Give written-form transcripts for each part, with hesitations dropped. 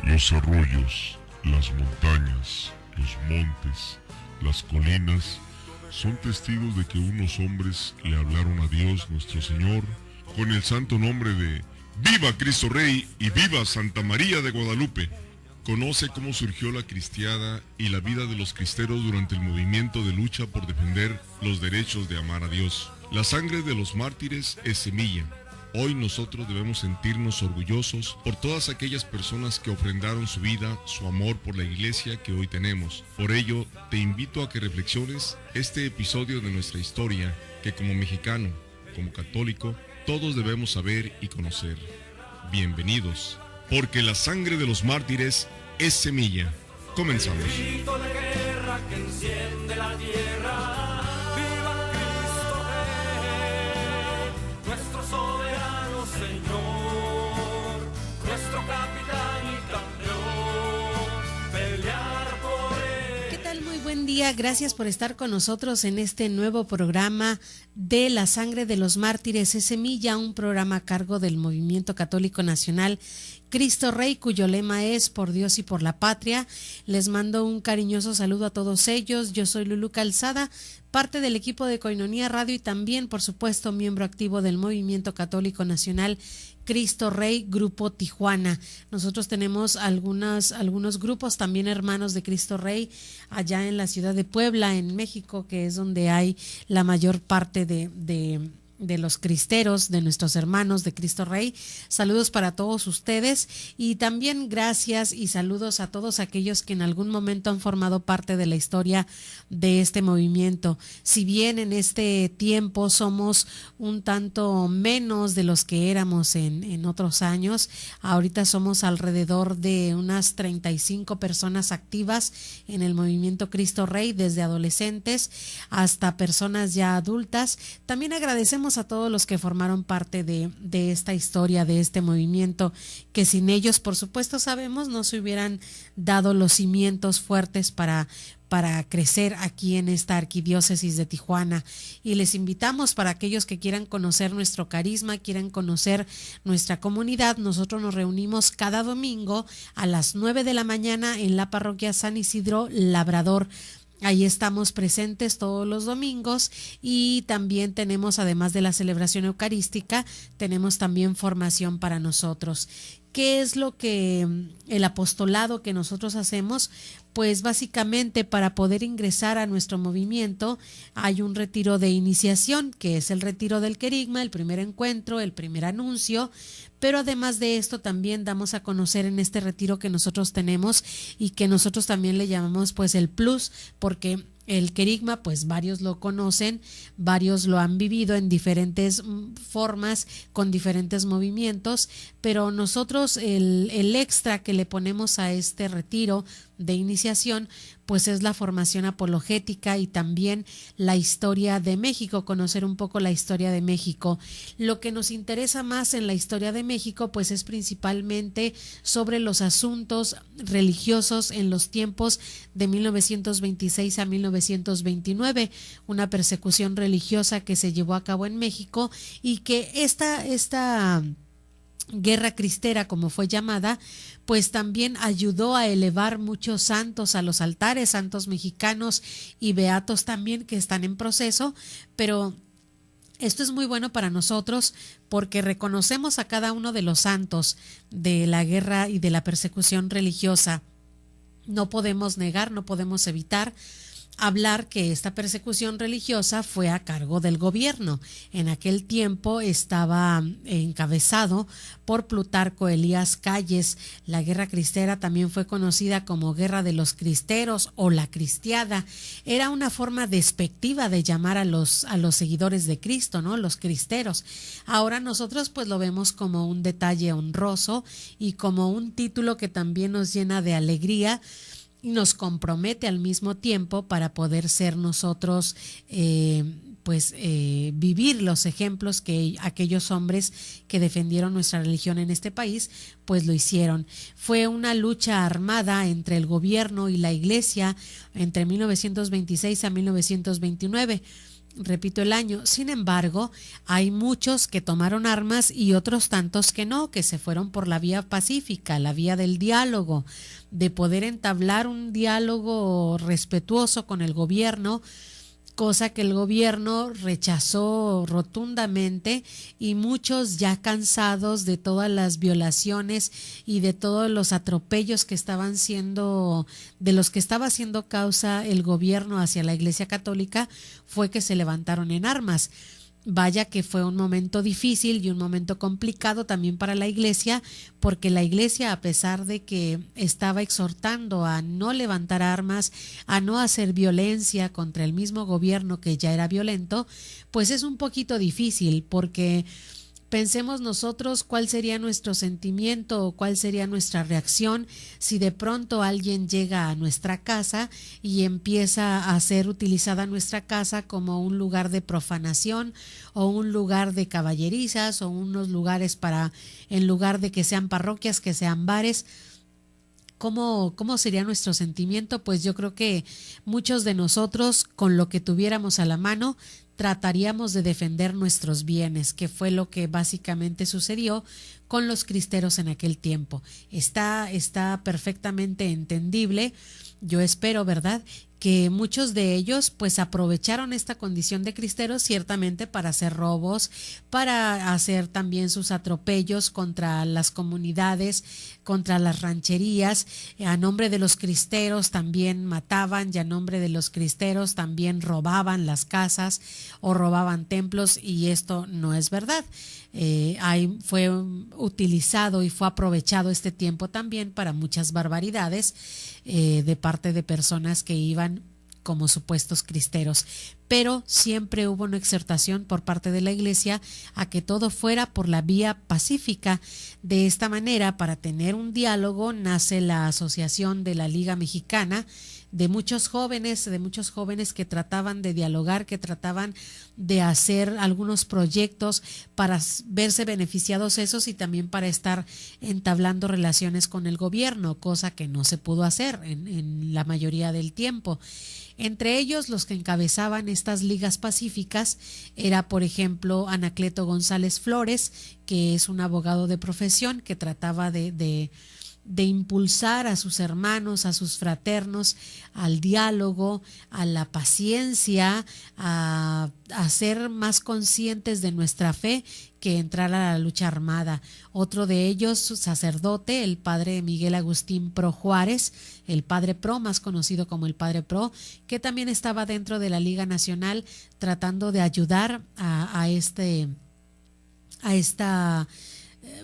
Los arroyos, las montañas, los montes, las colinas son testigos de que unos hombres le hablaron a Dios nuestro Señor con el santo nombre de ¡Viva Cristo Rey y viva Santa María de Guadalupe! Conoce cómo surgió la cristiada y la vida de los cristeros durante el movimiento de lucha por defender los derechos de amar a Dios. La sangre de los mártires es semilla. Hoy nosotros debemos sentirnos orgullosos por todas aquellas personas que ofrendaron su vida, su amor por la iglesia que hoy tenemos. Por ello, te invito a que reflexiones este episodio de nuestra historia que como mexicano, como católico, todos debemos saber y conocer. Bienvenidos, porque la sangre de los mártires es semilla. Comenzamos. El grito de guerra que enciende la tierra. ¡Viva Cristo Rey! Nuestro soberano Señor, nuestro capitán y campeón, pelear por él. ¿Qué tal? Muy buen día, gracias por estar con nosotros en este nuevo programa de La Sangre de los Mártires es Semilla, un programa a cargo del Movimiento Católico Nacional Cristo Rey, cuyo lema es por Dios y por la patria. Les mando un cariñoso saludo a todos ellos. Yo soy Lulu Calzada, parte del equipo de Coinonía Radio y también, por supuesto, miembro activo del Movimiento Católico Nacional Cristo Rey, Grupo Tijuana. Nosotros tenemos algunos grupos también hermanos de Cristo Rey allá en la ciudad de Puebla, en México, que es donde hay la mayor parte de los cristeros, de nuestros hermanos de Cristo Rey. Saludos para todos ustedes y también gracias y saludos a todos aquellos que en algún momento han formado parte de la historia de este movimiento. Si bien en este tiempo somos un tanto menos de los que éramos en otros años, ahorita somos alrededor de unas 35 personas activas en el movimiento Cristo Rey, desde adolescentes hasta personas ya adultas. También agradecemos a todos los que formaron parte de esta historia, de este movimiento, que sin ellos, por supuesto, sabemos, no se hubieran dado los cimientos fuertes para crecer aquí en esta arquidiócesis de Tijuana. Y les invitamos, para aquellos que quieran conocer nuestro carisma, quieran conocer nuestra comunidad, nosotros nos reunimos cada domingo a las 9 de la mañana en la parroquia San Isidro Labrador. Ahí estamos presentes todos los domingos y también tenemos, además de la celebración eucarística, tenemos también formación para nosotros. ¿Qué es lo que el apostolado que nosotros hacemos? Pues básicamente para poder ingresar a nuestro movimiento hay un retiro de iniciación, que es el retiro del querigma, el primer encuentro, el primer anuncio, pero además de esto también damos a conocer en este retiro que nosotros tenemos y que nosotros también le llamamos pues el plus, porque el querigma, pues varios lo conocen, varios lo han vivido en diferentes formas, con diferentes movimientos, pero nosotros el extra que le ponemos a este retiro de iniciación, pues es la formación apologética y también la historia de México, conocer un poco la historia de México. Lo que nos interesa más en la historia de México, pues es principalmente sobre los asuntos religiosos en los tiempos de 1926 a 1929, una persecución religiosa que se llevó a cabo en México y que esta guerra cristera, como fue llamada, pues también ayudó a elevar muchos santos a los altares, santos mexicanos y beatos también que están en proceso, pero esto es muy bueno para nosotros porque reconocemos a cada uno de los santos de la guerra y de la persecución religiosa. No podemos negar, no podemos evitar hablar que esta persecución religiosa fue a cargo del gobierno. En aquel tiempo estaba encabezado por Plutarco Elías Calles. La guerra cristera también fue conocida como Guerra de los Cristeros o la Cristiada. Era una forma despectiva de llamar a los seguidores de Cristo, ¿no? Los cristeros. Ahora nosotros pues lo vemos como un detalle honroso y como un título que también nos llena de alegría y nos compromete al mismo tiempo para poder ser nosotros vivir los ejemplos que aquellos hombres que defendieron nuestra religión en este país pues lo hicieron. Fue una lucha armada entre el gobierno y la iglesia entre 1926 a 1929. repito, el año. Sin embargo, hay muchos que tomaron armas y otros tantos que no, que se fueron por la vía pacífica, la vía del diálogo, de poder entablar un diálogo respetuoso con el gobierno, cosa que el gobierno rechazó rotundamente, y muchos, ya cansados de todas las violaciones y de todos los atropellos que estaban siendo, de los que estaba haciendo causa el gobierno hacia la Iglesia Católica, fue que se levantaron en armas. Vaya que fue un momento difícil y un momento complicado también para la Iglesia, porque la Iglesia, a pesar de que estaba exhortando a no levantar armas, a no hacer violencia contra el mismo gobierno que ya era violento, pues es un poquito difícil, porque pensemos nosotros cuál sería nuestro sentimiento o cuál sería nuestra reacción si de pronto alguien llega a nuestra casa y empieza a ser utilizada nuestra casa como un lugar de profanación o un lugar de caballerizas o unos lugares para, en lugar de que sean parroquias, que sean bares. ¿Cómo sería nuestro sentimiento? Pues yo creo que muchos de nosotros, con lo que tuviéramos a la mano, trataríamos de defender nuestros bienes, que fue lo que básicamente sucedió con los cristeros en aquel tiempo. Está perfectamente entendible. Yo espero, ¿verdad?, que muchos de ellos pues aprovecharon esta condición de cristeros ciertamente para hacer robos, para hacer también sus atropellos contra las comunidades, contra las rancherías. A nombre de los cristeros también mataban, y a nombre de los cristeros también robaban las casas o robaban templos, y esto no es verdad. Fue utilizado y fue aprovechado este tiempo también para muchas barbaridades de parte de personas que iban como supuestos cristeros, pero siempre hubo una exhortación por parte de la Iglesia a que todo fuera por la vía pacífica. De esta manera, para tener un diálogo, nace la Asociación de la Liga Mexicana, de muchos jóvenes que trataban de dialogar, que trataban de hacer algunos proyectos para verse beneficiados esos y también para estar entablando relaciones con el gobierno, cosa que no se pudo hacer en la mayoría del tiempo. Entre ellos, los que encabezaban estas ligas pacíficas era, por ejemplo, Anacleto González Flores, que es un abogado de profesión que trataba de impulsar a sus hermanos, a sus fraternos, al diálogo, a la paciencia, a ser más conscientes de nuestra fe que entrar a la lucha armada. Otro de ellos, sacerdote, el padre Miguel Agustín Pro Juárez, el padre Pro, más conocido como el padre Pro, que también estaba dentro de la Liga Nacional tratando de ayudar a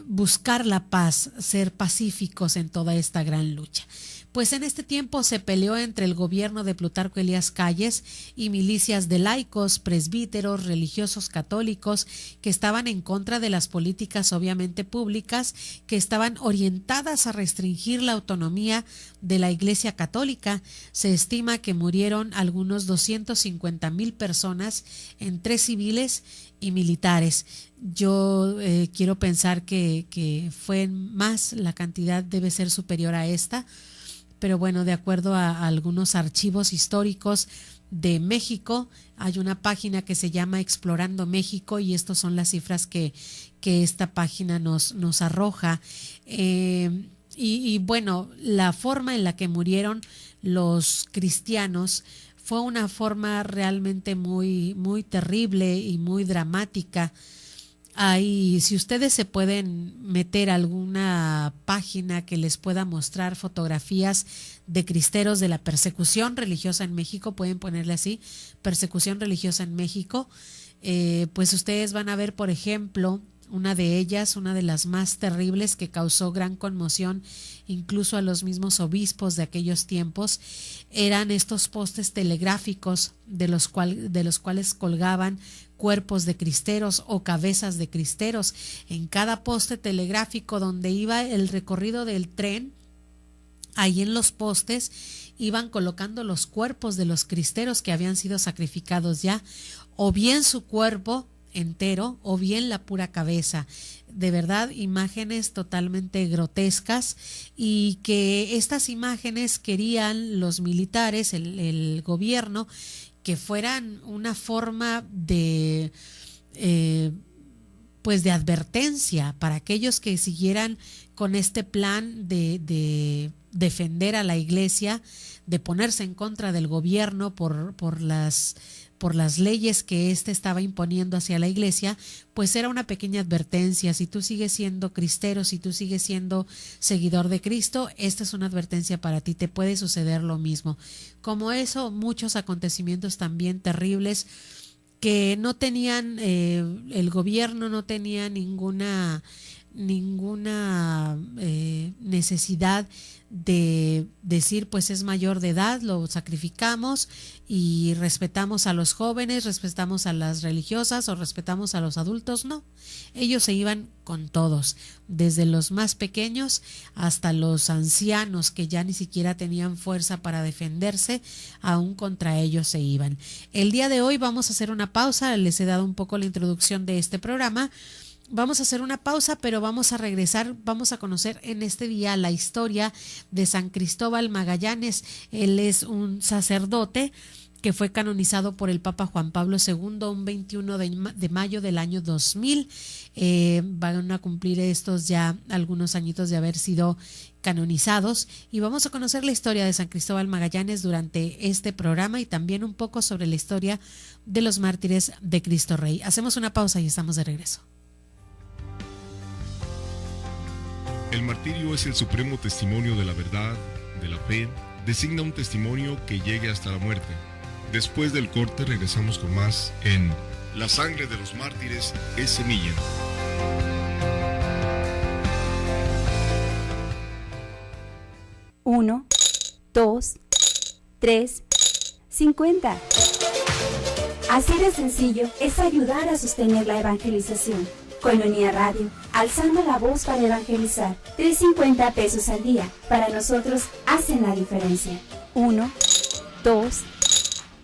buscar la paz, ser pacíficos en toda esta gran lucha. Pues en este tiempo se peleó entre el gobierno de Plutarco Elías Calles y milicias de laicos, presbíteros, religiosos católicos que estaban en contra de las políticas obviamente públicas que estaban orientadas a restringir la autonomía de la Iglesia Católica. Se estima que murieron algunos 250,000 personas entre civiles y militares. Yo quiero pensar que fue más, la cantidad debe ser superior a esta, pero bueno, de acuerdo a algunos archivos históricos de México, hay una página que se llama Explorando México y estas son las cifras que esta página nos arroja. Y bueno, la forma en la que murieron los cristianos fue una forma realmente muy, muy terrible y muy dramática. Si ustedes se pueden meter a alguna página que les pueda mostrar fotografías de cristeros de la persecución religiosa en México, pueden ponerle así, persecución religiosa en México, pues ustedes van a ver, por ejemplo, una de ellas, una de las más terribles que causó gran conmoción incluso a los mismos obispos de aquellos tiempos, eran estos postes telegráficos de los cuales colgaban cuerpos de cristeros o cabezas de cristeros. En cada poste telegráfico donde iba el recorrido del tren, ahí en los postes iban colocando los cuerpos de los cristeros que habían sido sacrificados ya, o bien su cuerpo entero o bien la pura cabeza. De verdad, imágenes totalmente grotescas, y que estas imágenes querían los militares, el gobierno, que fueran una forma de pues de advertencia para aquellos que siguieran con este plan de defender a la iglesia, de ponerse en contra del gobierno por las leyes que éste estaba imponiendo hacia la iglesia. Pues era una pequeña advertencia: si tú sigues siendo cristero, si tú sigues siendo seguidor de Cristo, esta es una advertencia para ti, te puede suceder lo mismo. Como eso, muchos acontecimientos también terribles que no tenían, el gobierno no tenía ninguna necesidad de decir, pues es mayor de edad, lo sacrificamos y respetamos a los jóvenes, respetamos a las religiosas o respetamos a los adultos. No, ellos se iban con todos, desde los más pequeños hasta los ancianos que ya ni siquiera tenían fuerza para defenderse, aún contra ellos se iban. El día de hoy vamos a hacer una pausa, les he dado un poco la introducción de este programa. Vamos a hacer una pausa, pero vamos a regresar, vamos a conocer en este día la historia de San Cristóbal Magallanes. Él es un sacerdote que fue canonizado por el Papa Juan Pablo II un 21 de mayo del año 2000. Van a cumplir estos ya algunos añitos de haber sido canonizados, y vamos a conocer la historia de San Cristóbal Magallanes durante este programa y también un poco sobre la historia de los mártires de Cristo Rey. Hacemos una pausa y estamos de regreso. El martirio es el supremo testimonio de la verdad, de la fe, designa un testimonio que llegue hasta la muerte. Después del corte regresamos con más en La sangre de los mártires es semilla. Uno, 2, 3, 50. Así de sencillo es ayudar a sostener la evangelización. Koinonia Radio, alzando la voz para evangelizar. 3.50 pesos al día. Para nosotros hacen la diferencia. 1, 2,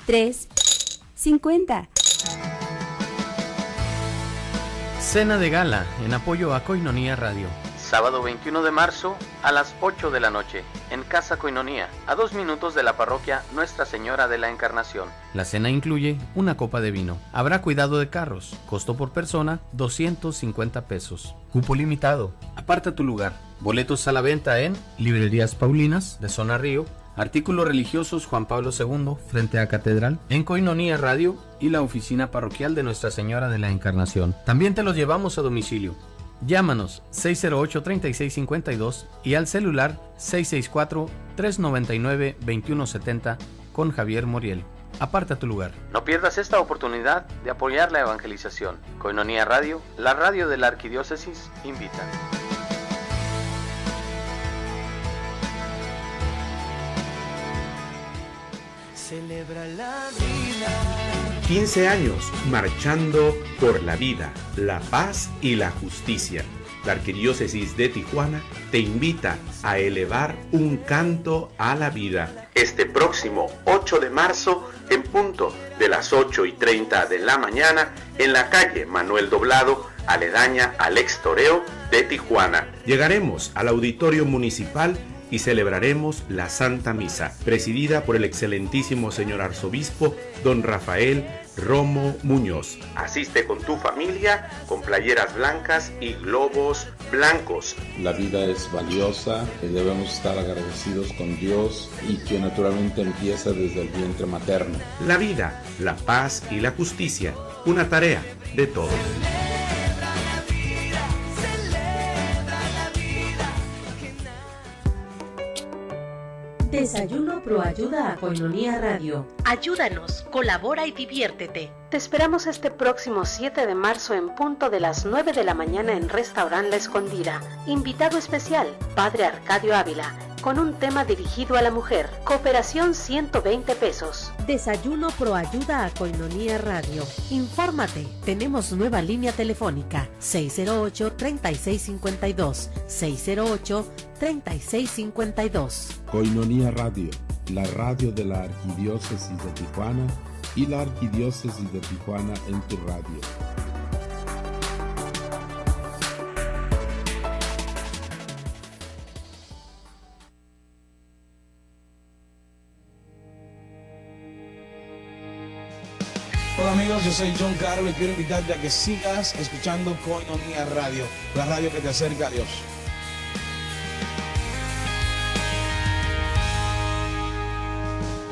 3, 50. Cena de gala en apoyo a Koinonia Radio. Sábado 21 de marzo a las 8 de la noche, en Casa Koinonia, a 2 minutos de la parroquia Nuestra Señora de la Encarnación. La cena incluye una copa de vino. Habrá cuidado de carros. Costo por persona, 250 pesos. Cupo limitado. Aparta tu lugar. Boletos a la venta en Librerías Paulinas, de Zona Río, Artículos Religiosos Juan Pablo II, frente a Catedral, en Koinonia Radio y la oficina parroquial de Nuestra Señora de la Encarnación. También te los llevamos a domicilio. Llámanos 608-3652 y al celular 664-399-2170 con Javier Moriel. Aparta tu lugar. No pierdas esta oportunidad de apoyar la evangelización. Koinonia Radio, la radio de la Arquidiócesis, invita. Celebra la vida. 15 años marchando por la vida, la paz y la justicia. La Arquidiócesis de Tijuana te invita a elevar un canto a la vida. Este próximo 8 de marzo, en punto de las 8:30 de la mañana, en la calle Manuel Doblado, aledaña al ex toreo de Tijuana. Llegaremos al Auditorio Municipal y celebraremos la Santa Misa, presidida por el excelentísimo señor arzobispo, don Rafael Romo Muñoz. Asiste con tu familia, con playeras blancas y globos blancos. La vida es valiosa, debemos estar agradecidos con Dios y que naturalmente empieza desde el vientre materno. La vida, la paz y la justicia, una tarea de todos. Desayuno Pro Ayuda a Koinonia Radio. Ayúdanos, colabora y diviértete. Te esperamos este próximo 7 de marzo en punto de las 9 de la mañana en Restaurant La Escondida. Invitado especial, Padre Arcadio Ávila, con un tema dirigido a la mujer. Cooperación 120 pesos. Desayuno Pro Ayuda a Koinonia Radio. Infórmate, tenemos nueva línea telefónica 608-3652, 608-3652. Koinonia Radio, la radio de la Arquidiócesis de Tijuana y la Arquidiócesis de Tijuana en tu radio. Hola amigos, yo soy John Carlos y quiero invitarte a que sigas escuchando Koinonia Radio, la radio que te acerca a Dios.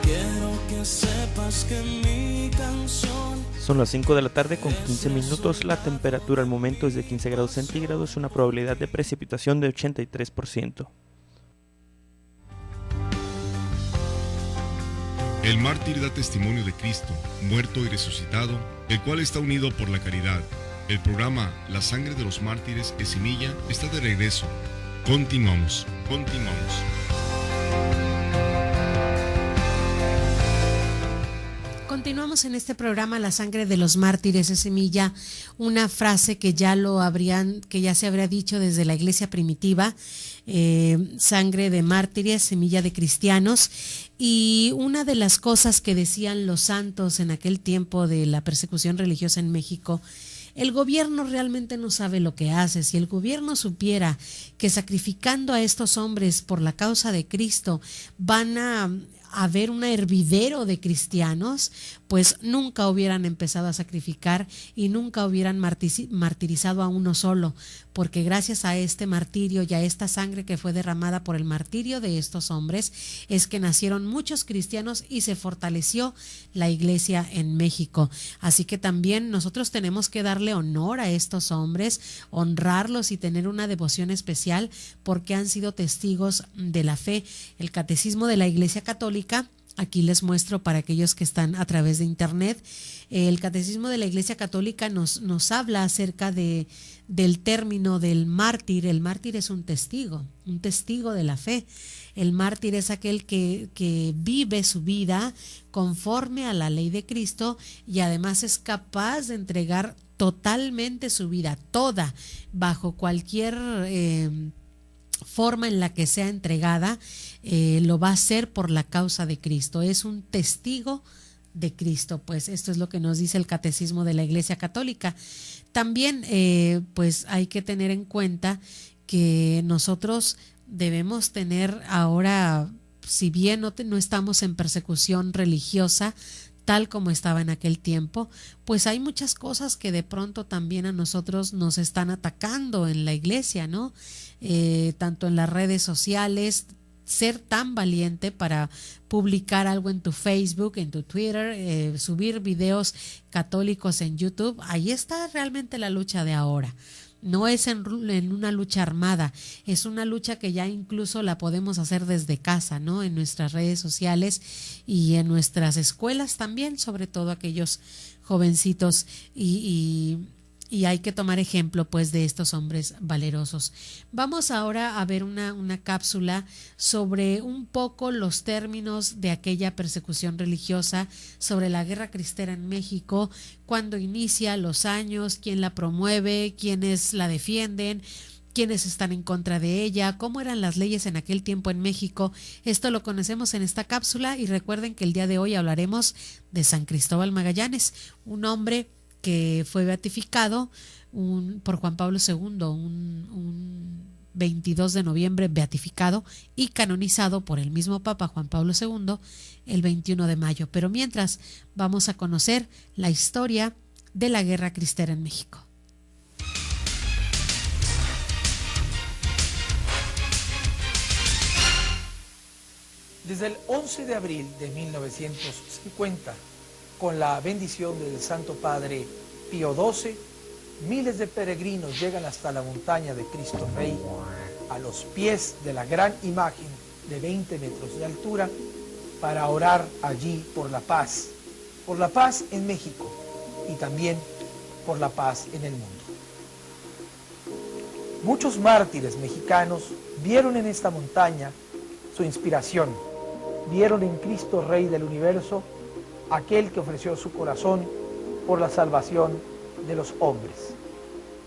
Quiero que sepas que mi canción. Son las 5 de la tarde con 15 minutos, la temperatura al momento es de 15 grados centígrados, una probabilidad de precipitación de 83%. El mártir da testimonio de Cristo, muerto y resucitado, el cual está unido por la caridad. El programa La Sangre de los Mártires es Semilla está de regreso. Continuamos. Continuamos en este programa La Sangre de los Mártires es Semilla, una frase que ya se habría dicho desde la iglesia primitiva, sangre de mártires, semilla de cristianos. Y una de las cosas que decían los santos en aquel tiempo de la persecución religiosa en México: el gobierno realmente no sabe lo que hace. Si el gobierno supiera que sacrificando a estos hombres por la causa de Cristo van a haber un hervidero de cristianos, pues nunca hubieran empezado a sacrificar y nunca hubieran martirizado a uno solo, porque gracias a este martirio y a esta sangre que fue derramada por el martirio de estos hombres es que nacieron muchos cristianos y se fortaleció la iglesia en México. Así que también nosotros tenemos que darle honor a estos hombres, honrarlos y tener una devoción especial porque han sido testigos de la fe. El Catecismo de la Iglesia Católica, aquí les muestro para aquellos que están a través de internet, el Catecismo de la Iglesia Católica nos habla acerca del término del mártir. El mártir es un testigo de la fe. El mártir es aquel que vive su vida conforme a la ley de Cristo y además es capaz de entregar totalmente su vida, toda, bajo cualquier forma en la que sea entregada, lo va a hacer por la causa de Cristo. Es un testigo de Cristo, pues esto es lo que nos dice el Catecismo de la Iglesia Católica. También pues hay que tener en cuenta que nosotros debemos tener ahora, si bien no estamos en persecución religiosa tal como estaba en aquel tiempo, pues hay muchas cosas que de pronto también a nosotros nos están atacando en la iglesia, ¿no? Tanto en las redes sociales, ser tan valiente para publicar algo en tu Facebook, en tu Twitter, subir videos católicos en YouTube. Ahí está realmente la lucha de ahora. No es en una lucha armada, es una lucha que ya incluso la podemos hacer desde casa, ¿no? En nuestras redes sociales y en nuestras escuelas también, sobre todo aquellos jovencitos y hay que tomar ejemplo pues de estos hombres valerosos. Vamos ahora a ver una cápsula sobre un poco los términos de aquella persecución religiosa, sobre la guerra cristera en México, cuándo inicia, los años, quién la promueve, quiénes la defienden, quiénes están en contra de ella, cómo eran las leyes en aquel tiempo en México. Esto lo conocemos en esta cápsula y recuerden que el día de hoy hablaremos de San Cristóbal Magallanes, un hombre que fue beatificado por Juan Pablo II, un 22 de noviembre beatificado y canonizado por el mismo Papa Juan Pablo II el 21 de mayo. Pero mientras vamos a conocer la historia de la guerra cristera en México. Desde el 11 de abril de 1950, con la bendición del Santo Padre Pío XII, miles de peregrinos llegan hasta la montaña de Cristo Rey, a los pies de la gran imagen de 20 metros de altura, para orar allí por la paz en México y también por la paz en el mundo. Muchos mártires mexicanos vieron en esta montaña su inspiración, vieron en Cristo Rey del universo aquel que ofreció su corazón por la salvación de los hombres.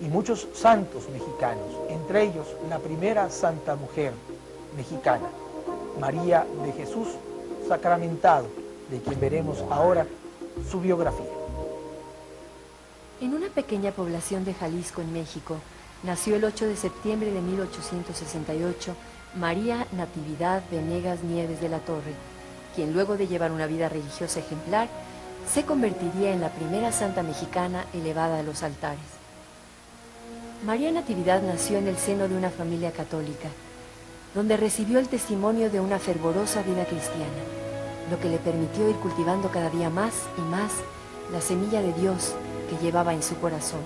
Y muchos santos mexicanos, entre ellos la primera santa mujer mexicana, María de Jesús Sacramentado, de quien veremos ahora su biografía. En una pequeña población de Jalisco, en México, nació el 8 de septiembre de 1868 María Natividad Venegas Nieves de la Torre, quien luego de llevar una vida religiosa ejemplar, se convertiría en la primera santa mexicana elevada a los altares. María Natividad nació en el seno de una familia católica, donde recibió el testimonio de una fervorosa vida cristiana, lo que le permitió ir cultivando cada día más y más la semilla de Dios que llevaba en su corazón.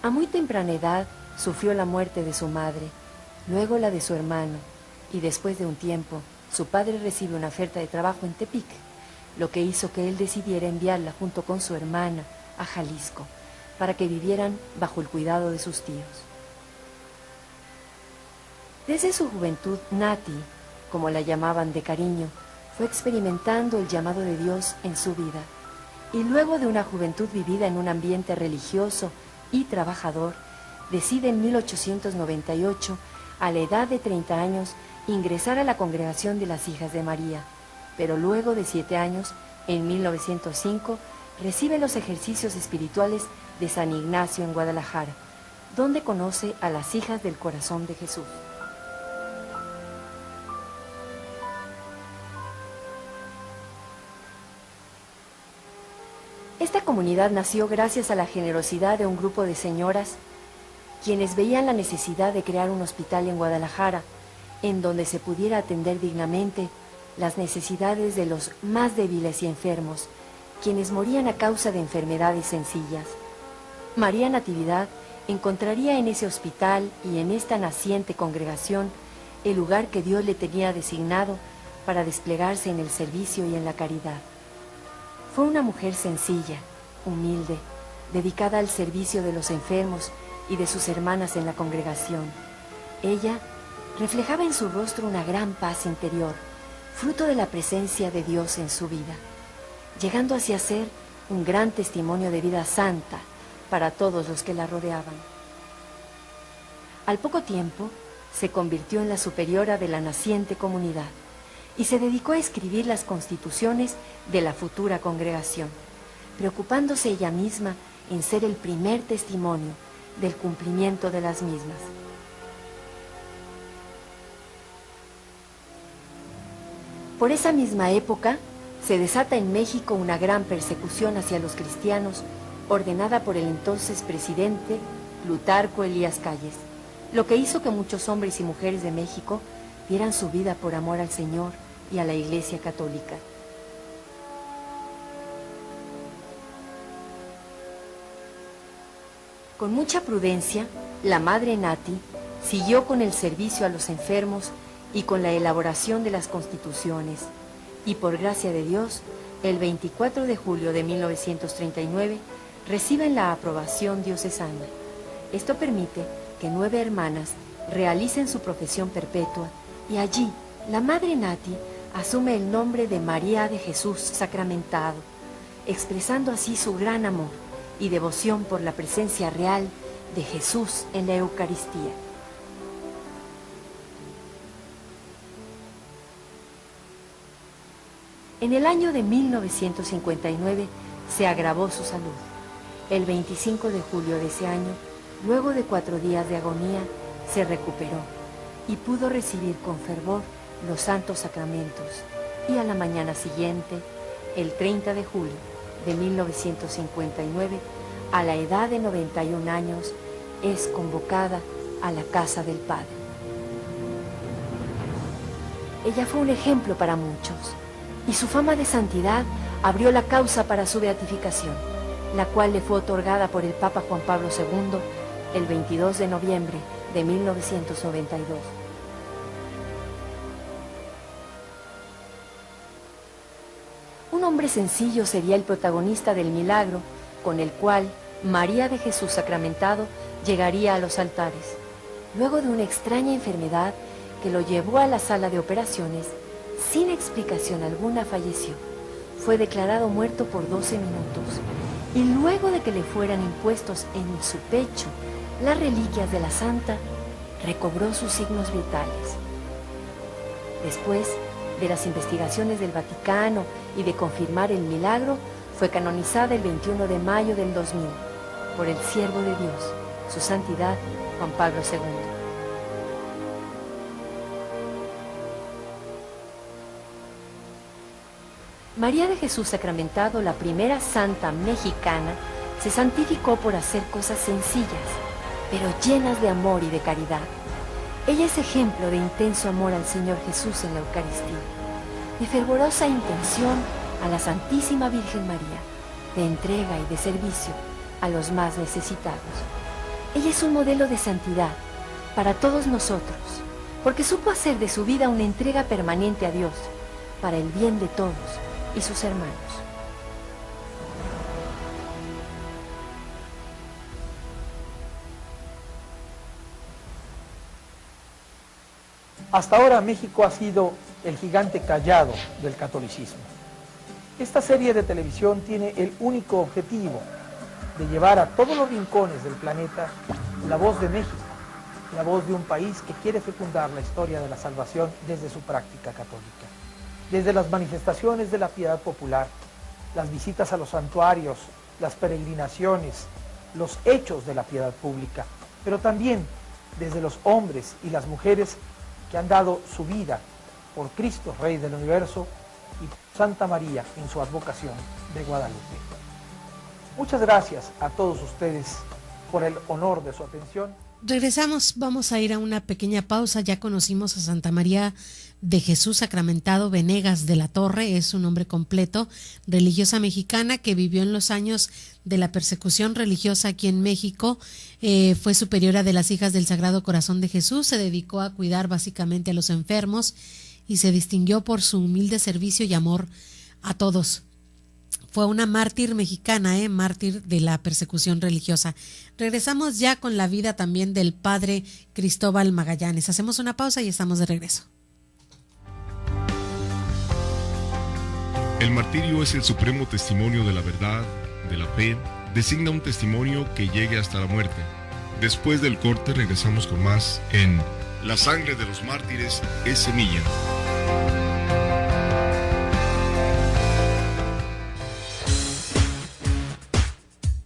A muy temprana edad sufrió la muerte de su madre, luego la de su hermano, y después de un tiempo, su padre recibe una oferta de trabajo en Tepic, lo que hizo que él decidiera enviarla junto con su hermana a Jalisco, para que vivieran bajo el cuidado de sus tíos. Desde su juventud, Nati, como la llamaban de cariño, fue experimentando el llamado de Dios en su vida, y luego de una juventud vivida en un ambiente religioso y trabajador, decide en 1898, a la edad de 30 años, ingresar a la Congregación de las Hijas de María, pero luego de 7 años, en 1905, recibe los ejercicios espirituales de San Ignacio en Guadalajara, donde conoce a las Hijas del Corazón de Jesús. Esta comunidad nació gracias a la generosidad de un grupo de señoras quienes veían la necesidad de crear un hospital en Guadalajara, en donde se pudiera atender dignamente las necesidades de los más débiles y enfermos, quienes morían a causa de enfermedades sencillas. María Natividad encontraría en ese hospital y en esta naciente congregación el lugar que Dios le tenía designado para desplegarse en el servicio y en la caridad. Fue una mujer sencilla, humilde, dedicada al servicio de los enfermos y de sus hermanas en la congregación. Ella reflejaba en su rostro una gran paz interior, fruto de la presencia de Dios en su vida, llegando así a ser un gran testimonio de vida santa para todos los que la rodeaban. Al poco tiempo, se convirtió en la superiora de la naciente comunidad y se dedicó a escribir las constituciones de la futura congregación, preocupándose ella misma en ser el primer testimonio del cumplimiento de las mismas. Por esa misma época, se desata en México una gran persecución hacia los cristianos, ordenada por el entonces presidente Plutarco Elías Calles, lo que hizo que muchos hombres y mujeres de México dieran su vida por amor al Señor y a la Iglesia Católica. Con mucha prudencia, la madre Nati siguió con el servicio a los enfermos y con la elaboración de las constituciones, y por gracia de Dios, el 24 de julio de 1939, reciben la aprobación diocesana. Esto permite que 9 hermanas realicen su profesión perpetua, y allí la madre Nati asume el nombre de María de Jesús Sacramentado, expresando así su gran amor y devoción por la presencia real de Jesús en la Eucaristía. En el año de 1959 se agravó su salud. El 25 de julio de ese año, luego de 4 días de agonía, se recuperó y pudo recibir con fervor los santos sacramentos, y a la mañana siguiente, el 30 de julio de 1959, a la edad de 91 años, es convocada a la casa del Padre. Ella fue un ejemplo para muchos, y su fama de santidad abrió la causa para su beatificación, la cual le fue otorgada por el Papa Juan Pablo II el 22 de noviembre de 1992. Un hombre sencillo sería el protagonista del milagro con el cual María de Jesús Sacramentado llegaría a los altares. Luego de una extraña enfermedad que lo llevó a la sala de operaciones, sin explicación alguna falleció. Fue declarado muerto por 12 minutos y luego de que le fueran impuestos en su pecho las reliquias de la santa, recobró sus signos vitales. Después de las investigaciones del Vaticano y de confirmar el milagro, fue canonizada el 21 de mayo del 2000 por el siervo de Dios, su santidad Juan Pablo II. María de Jesús Sacramentado, la primera santa mexicana, se santificó por hacer cosas sencillas, pero llenas de amor y de caridad. Ella es ejemplo de intenso amor al Señor Jesús en la Eucaristía, de fervorosa intención a la Santísima Virgen María, de entrega y de servicio a los más necesitados. Ella es un modelo de santidad para todos nosotros, porque supo hacer de su vida una entrega permanente a Dios, para el bien de todos y sus hermanos. Hasta ahora México ha sido el gigante callado del catolicismo. Esta serie de televisión tiene el único objetivo de llevar a todos los rincones del planeta la voz de México, la voz de un país que quiere fecundar la historia de la salvación desde su práctica católica. Desde las manifestaciones de la piedad popular, las visitas a los santuarios, las peregrinaciones, los hechos de la piedad pública, pero también desde los hombres y las mujeres que han dado su vida por Cristo, Rey del Universo, y por Santa María en su advocación de Guadalupe. Muchas gracias a todos ustedes por el honor de su atención. Regresamos, vamos a ir a una pequeña pausa. Ya conocimos a Santa María de Jesús Sacramentado Venegas de la Torre, es su nombre completo, religiosa mexicana que vivió en los años de la persecución religiosa aquí en México. Fue superiora de las Hijas del Sagrado Corazón de Jesús, se dedicó a cuidar básicamente a los enfermos y se distinguió por su humilde servicio y amor a todos. Fue una mártir mexicana, mártir de la persecución religiosa. Regresamos ya con la vida también del padre Cristóbal Magallanes. Hacemos una pausa y estamos de regreso. El martirio es el supremo testimonio de la verdad, de la fe, designa un testimonio que llegue hasta la muerte. Después del corte regresamos con más en La sangre de los mártires es semilla.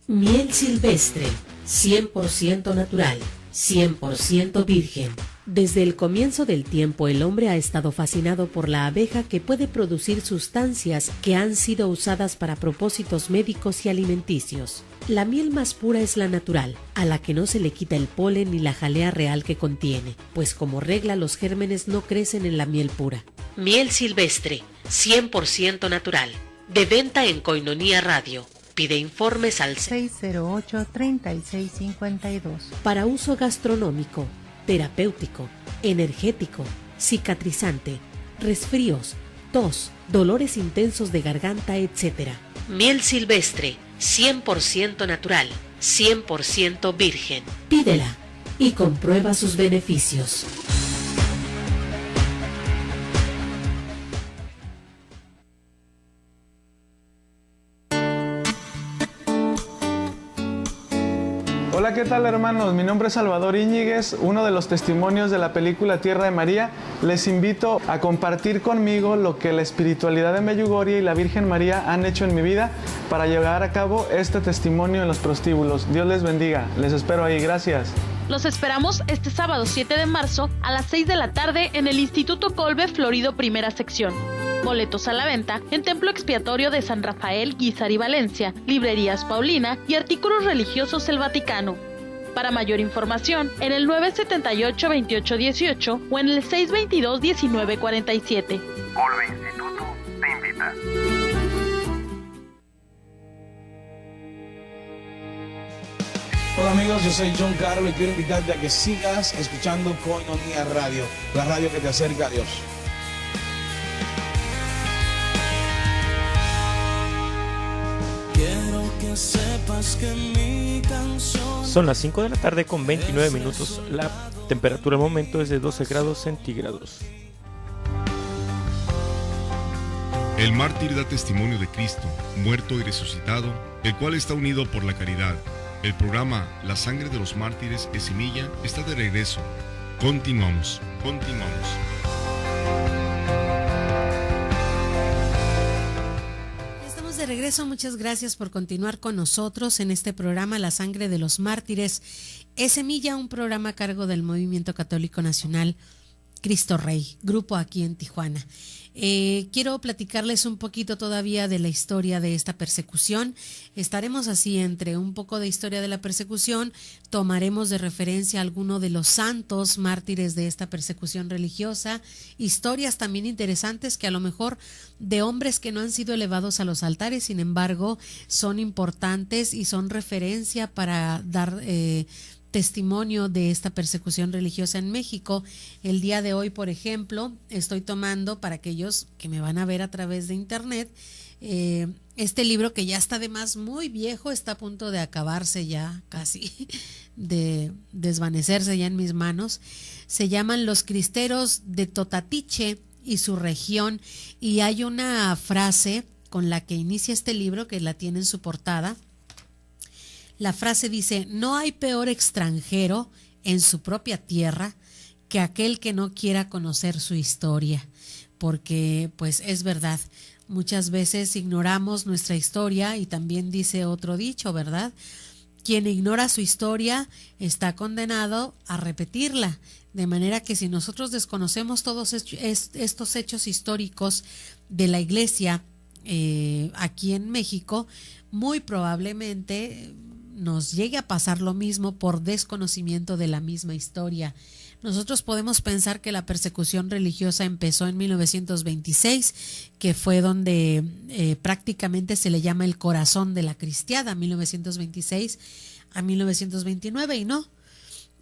Miel silvestre, 100% natural, 100% virgen. Desde el comienzo del tiempo el hombre ha estado fascinado por la abeja que puede producir sustancias que han sido usadas para propósitos médicos y alimenticios. La miel más pura es la natural, a la que no se le quita el polen ni la jalea real que contiene, pues como regla los gérmenes no crecen en la miel pura. Miel silvestre, 100% natural. De venta en Koinonia Radio. Pide informes al 608-3652. Para uso gastronómico, terapéutico, energético, cicatrizante, resfríos, tos, dolores intensos de garganta, etc. Miel silvestre, 100% natural, 100% virgen. Pídela y comprueba sus beneficios. Hola, ¿qué tal hermanos? Mi nombre es Salvador Íñiguez, uno de los testimonios de la película Tierra de María. Les invito a compartir conmigo lo que la espiritualidad de Medjugorje y la Virgen María han hecho en mi vida para llevar a cabo este testimonio en los prostíbulos. Dios les bendiga, les espero ahí, gracias. Los esperamos este sábado 7 de marzo a las 6 de la tarde en el Instituto Colbe Florido Primera Sección. Boletos a la venta en Templo Expiatorio de San Rafael, Guízar y Valencia, Librerías Paulina y Artículos Religiosos El Vaticano. Para mayor información, en el 978-2818 o en el 622-1947. Colbe Instituto te invita. Hola amigos, yo soy John Carlos y quiero invitarte a que sigas escuchando Koinonia Radio, la radio que te acerca a Dios. Quiero que sepas que mi canción... Son las 5 de la tarde con 29 minutos. La temperatura al momento es de 12 grados centígrados. El mártir da testimonio de Cristo, muerto y resucitado, el cual está unido por la caridad. El programa La sangre de los mártires es semilla está de regreso. Continuamos. Estamos de regreso, muchas gracias por continuar con nosotros en este programa La sangre de los mártires es semilla, un programa a cargo del Movimiento Católico Nacional Cristo Rey, grupo aquí en Tijuana. Quiero platicarles un poquito todavía de la historia de esta persecución. Estaremos así entre un poco de historia de la persecución, tomaremos de referencia a alguno de los santos mártires de esta persecución religiosa, historias también interesantes que a lo mejor de hombres que no han sido elevados a los altares, sin embargo son importantes y son referencia para dar testimonio de esta persecución religiosa en México. El día de hoy, por ejemplo, estoy tomando, para aquellos que me van a ver a través de internet, este libro que ya está además muy viejo, está a punto de acabarse ya, casi de desvanecerse ya en mis manos. Se llaman Los Cristeros de Totatiche y su región, y hay una frase con la que inicia este libro, que la tiene en su portada. La frase dice: no hay peor extranjero en su propia tierra que aquel que no quiera conocer su historia, porque pues es verdad, muchas veces ignoramos nuestra historia, y también dice otro dicho, ¿verdad? Quien ignora su historia está condenado a repetirla, de manera que si nosotros desconocemos todos estos hechos históricos de la Iglesia aquí en México, muy probablemente nos llegue a pasar lo mismo por desconocimiento de la misma historia. Nosotros podemos pensar que la persecución religiosa empezó en 1926, que fue donde prácticamente se le llama el corazón de la cristiada, 1926 a 1929, y no.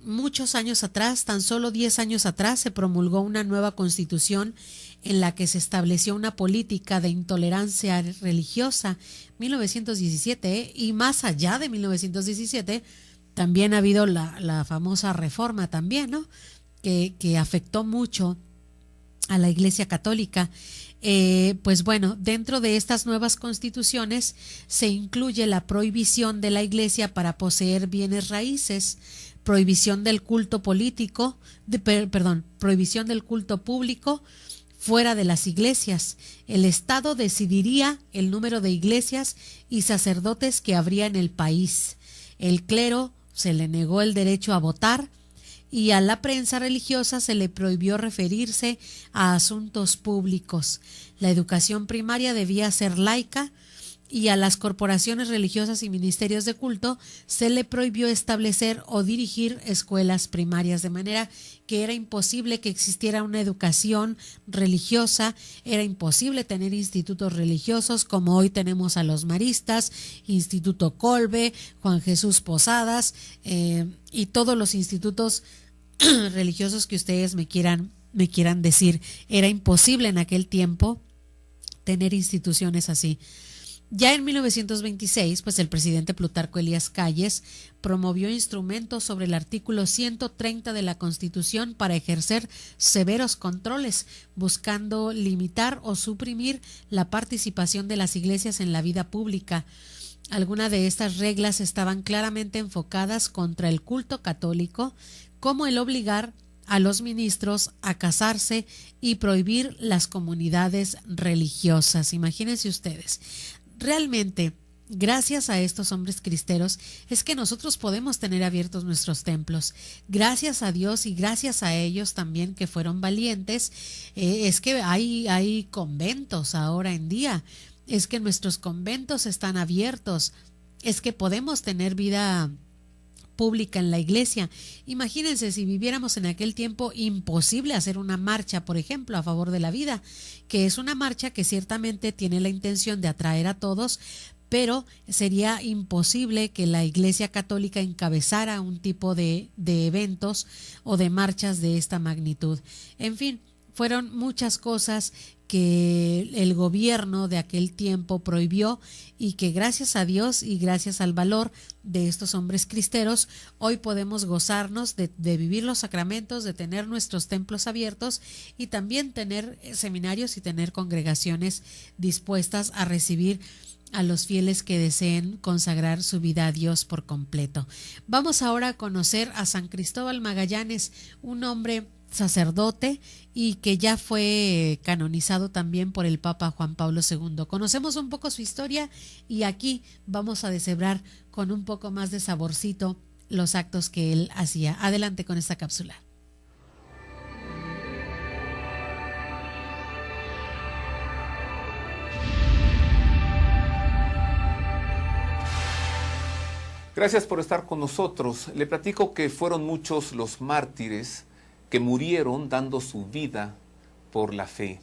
Muchos años atrás, tan solo 10 años atrás, se promulgó una nueva constitución en la que se estableció una política de intolerancia religiosa, 1917, y más allá de 1917 también ha habido la famosa reforma también, ¿no? Que afectó mucho a la Iglesia Católica. Pues bueno, dentro de estas nuevas constituciones se incluye la prohibición de la Iglesia para poseer bienes raíces, prohibición del culto político, prohibición del culto público fuera de las iglesias. El Estado decidiría el número de iglesias y sacerdotes que habría en el país. El clero se le negó el derecho a votar, y a la prensa religiosa se le prohibió referirse a asuntos públicos. La educación primaria debía ser laica, y a las corporaciones religiosas y ministerios de culto se le prohibió establecer o dirigir escuelas primarias, de manera que era imposible que existiera una educación religiosa, era imposible tener institutos religiosos como hoy tenemos a los maristas, Instituto Colbe, Juan Jesús Posadas, y todos los institutos religiosos que ustedes me quieran decir. Era imposible en aquel tiempo tener instituciones así. Ya en 1926, pues el presidente Plutarco Elías Calles promovió instrumentos sobre el artículo 130 de la Constitución para ejercer severos controles, buscando limitar o suprimir la participación de las iglesias en la vida pública. Algunas de estas reglas estaban claramente enfocadas contra el culto católico, como el obligar a los ministros a casarse y prohibir las comunidades religiosas. Imagínense ustedes. Realmente, gracias a estos hombres cristeros es que nosotros podemos tener abiertos nuestros templos. Gracias a Dios y gracias a ellos también, que fueron valientes, es que hay conventos ahora en día, es que nuestros conventos están abiertos, es que podemos tener vida pública en la iglesia. Imagínense si viviéramos en aquel tiempo, imposible hacer una marcha, por ejemplo, a favor de la vida, que es una marcha que ciertamente tiene la intención de atraer a todos, pero sería imposible que la Iglesia Católica encabezara un tipo de eventos o de marchas de esta magnitud. En fin, fueron muchas cosas que el gobierno de aquel tiempo prohibió, y que gracias a Dios y gracias al valor de estos hombres cristeros, hoy podemos gozarnos de vivir los sacramentos, de tener nuestros templos abiertos y también tener seminarios y tener congregaciones dispuestas a recibir a los fieles que deseen consagrar su vida a Dios por completo. Vamos ahora a conocer a San Cristóbal Magallanes, un hombre sacerdote y que ya fue canonizado también por el Papa Juan Pablo II. Conocemos un poco su historia y aquí vamos a deshebrar con un poco más de saborcito los actos que él hacía. Adelante con esta cápsula. Gracias por estar con nosotros. Le platico que fueron muchos los mártires que murieron dando su vida por la fe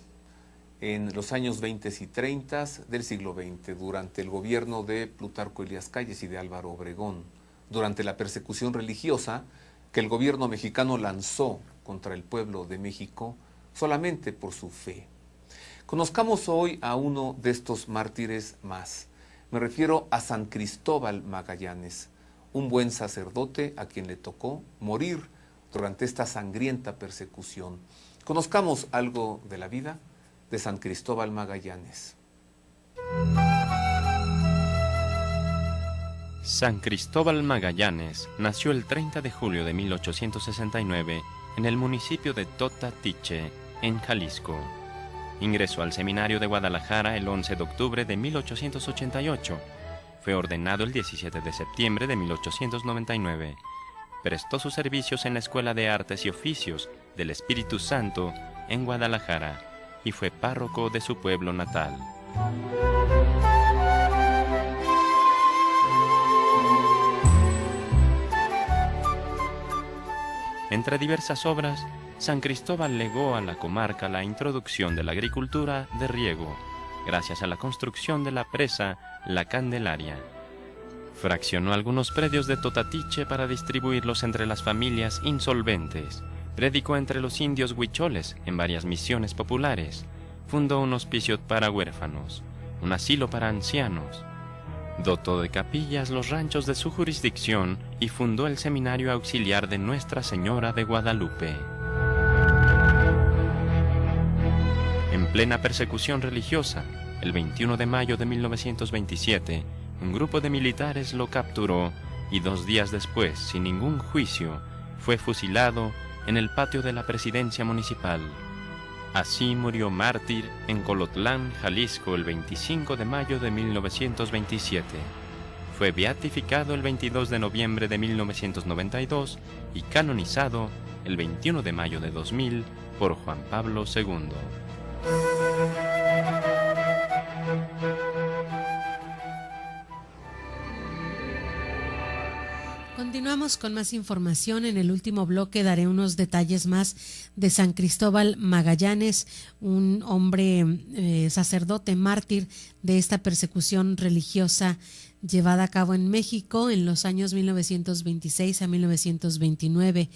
en los años 20 y 30 del siglo XX, durante el gobierno de Plutarco Elías Calles y de Álvaro Obregón, durante la persecución religiosa que el gobierno mexicano lanzó contra el pueblo de México solamente por su fe. Conozcamos hoy a uno de estos mártires más. Me refiero a San Cristóbal Magallanes, un buen sacerdote a quien le tocó morir durante esta sangrienta persecución. Conozcamos algo de la vida de San Cristóbal Magallanes. San Cristóbal Magallanes nació el 30 de julio de 1869 en el municipio de Totatiche, en Jalisco. Ingresó al seminario de Guadalajara el 11 de octubre de 1888. Fue ordenado el 17 de septiembre de 1899. Prestó sus servicios en la Escuela de Artes y Oficios del Espíritu Santo en Guadalajara y fue párroco de su pueblo natal. Entre diversas obras, San Cristóbal legó a la comarca la introducción de la agricultura de riego, gracias a la construcción de la presa La Candelaria. Fraccionó algunos predios de Totatiche para distribuirlos entre las familias insolventes. Predicó entre los indios huicholes en varias misiones populares. Fundó un hospicio para huérfanos, un asilo para ancianos. Dotó de capillas los ranchos de su jurisdicción y fundó el Seminario Auxiliar de Nuestra Señora de Guadalupe. En plena persecución religiosa, el 21 de mayo de 1927, un grupo de militares lo capturó y 2 días después, sin ningún juicio, fue fusilado en el patio de la presidencia municipal. Así murió mártir en Colotlán, Jalisco, el 25 de mayo de 1927. Fue beatificado el 22 de noviembre de 1992 y canonizado el 21 de mayo de 2000 por Juan Pablo II. Continuamos con más información. En el último bloque daré unos detalles más de San Cristóbal Magallanes, un hombre sacerdote mártir de esta persecución religiosa llevada a cabo en México en los años 1926 a 1929.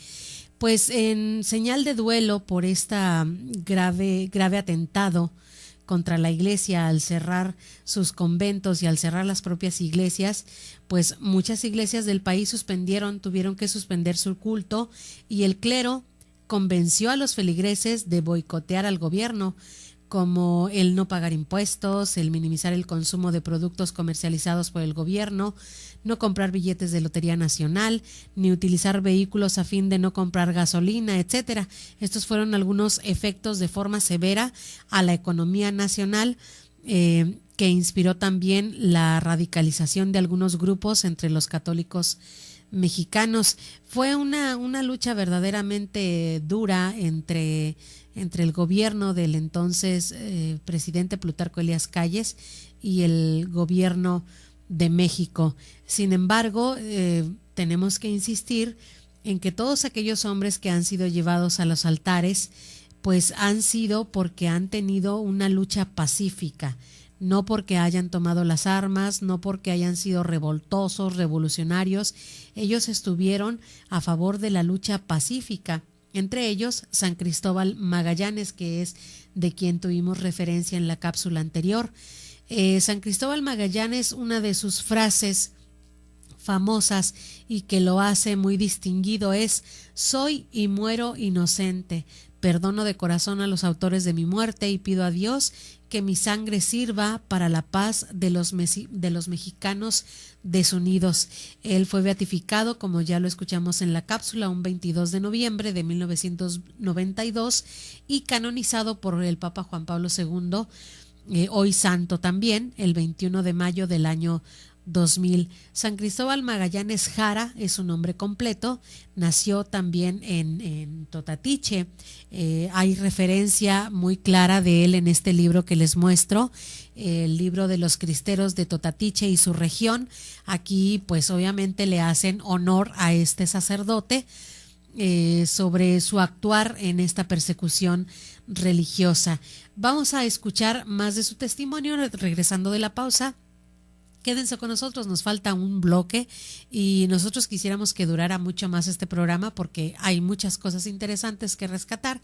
Pues en señal de duelo por esta grave atentado contra la iglesia al cerrar sus conventos y al cerrar las propias iglesias, pues muchas iglesias del país tuvieron que suspender su culto y el clero convenció a los feligreses de boicotear al gobierno, como el no pagar impuestos, el minimizar el consumo de productos comercializados por el gobierno, no comprar billetes de Lotería Nacional, ni utilizar vehículos a fin de no comprar gasolina, etcétera. Estos fueron algunos efectos de forma severa a la economía nacional, que inspiró también la radicalización de algunos grupos entre los católicos mexicanos. Fue una lucha verdaderamente dura entre el gobierno del entonces presidente Plutarco Elías Calles y el gobierno de México. Sin embargo, tenemos que insistir en que todos aquellos hombres que han sido llevados a los altares, pues han sido porque han tenido una lucha pacífica, no porque hayan tomado las armas, no porque hayan sido revoltosos, revolucionarios. Ellos estuvieron a favor de la lucha pacífica. Entre ellos, San Cristóbal Magallanes, que es de quien tuvimos referencia en la cápsula anterior. San Cristóbal Magallanes, una de sus frases famosas y que lo hace muy distinguido es: soy y muero inocente, perdono de corazón a los autores de mi muerte y pido a Dios que mi sangre sirva para la paz de los mexicanos desunidos. Él fue beatificado, como ya lo escuchamos en la cápsula, un 22 de noviembre de 1992 y canonizado por el Papa Juan Pablo II, hoy santo también, el 21 de mayo del año 2000. San Cristóbal Magallanes Jara es su nombre completo, nació también en Totatiche. Hay referencia muy clara de él en este libro que les muestro, el libro de los cristeros de Totatiche y su región. Aquí pues obviamente le hacen honor a este sacerdote sobre su actuar en esta persecución religiosa. Vamos a escuchar más de su testimonio regresando de la pausa. Quédense con nosotros, nos falta un bloque y nosotros quisiéramos que durara mucho más este programa porque hay muchas cosas interesantes que rescatar,